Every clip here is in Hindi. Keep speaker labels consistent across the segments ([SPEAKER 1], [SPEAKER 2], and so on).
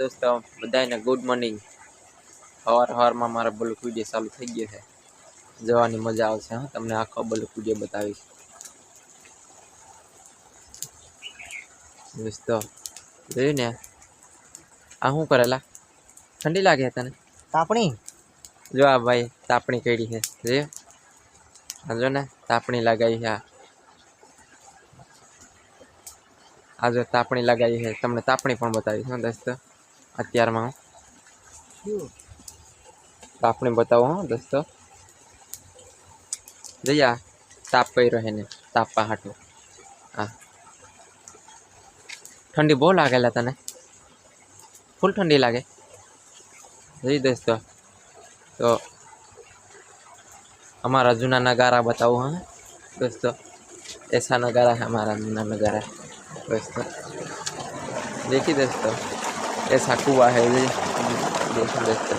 [SPEAKER 1] दोस्तों बधाने गुड मॉर्निंग। हवार में मारा बल्क विडियो चालू थी गयो है। जवानी मजा आवशे। हाँ तमने आखो बल्क विडियो बतावीश। दोस्तों जोयुं ने आ शुं करेला? ठंडी लागे तने?
[SPEAKER 2] तापणी
[SPEAKER 1] जो आ भाई तापणी करी है जो जो ने तापणी लगाई है। आज तापणी लगाई है। तमने तापणी पण बतावीश। हाँ दोस्तों अत्यारमा तापणी बतावो। हाँ दोस्तों जया ताप कर्यो है ने तापा हाटू। हाँ ठंडी बहुत लागेला तने? फूल ठंडी लागे जी दोस्तों। तो हमारा जूना नगारा बताओ। हाँ दोस्तों ऐसा नगारा है हमारा जूना नगारा दोस्तों। देखिए दोस्तों ऐसा कुआ है जी। देखिए दोस्तों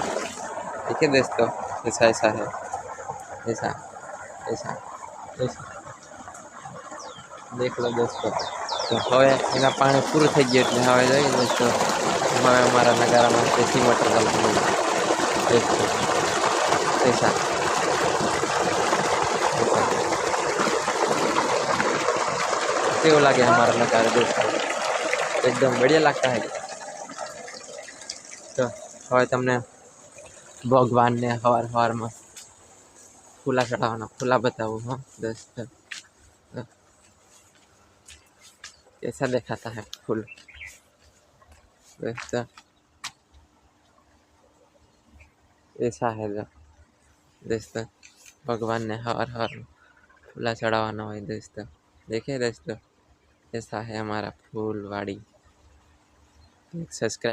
[SPEAKER 1] देखिए दोस्तों ऐसा ऐसा है ऐसा ऐसा ऐसा देख लो दोस्तों। तो हवे एना पानी पूરું થઈ ગયું એટલે હવે જોઈએ दोस्तों હવે અમારા નગારામાં દેશી મોટર ચાલતી दोस्तों ऐसा केव लगे हमारा नजारा दोस्तों एकदम बढ़िया लगता है। तो हवे तमने भगवान ने हवार हवार में फूला चढ़ावाना फूला बताओ। हाँ दोस्तों तो कैसा देखाता है फूल दोस्तों ऐसा है जो दोस्तों भगवान ने हर हर फूला चढ़ावाना हो दोस्तों। देखिए दोस्तों ऐसा है हमारा फूलवाड़ी। सब्सक्राइब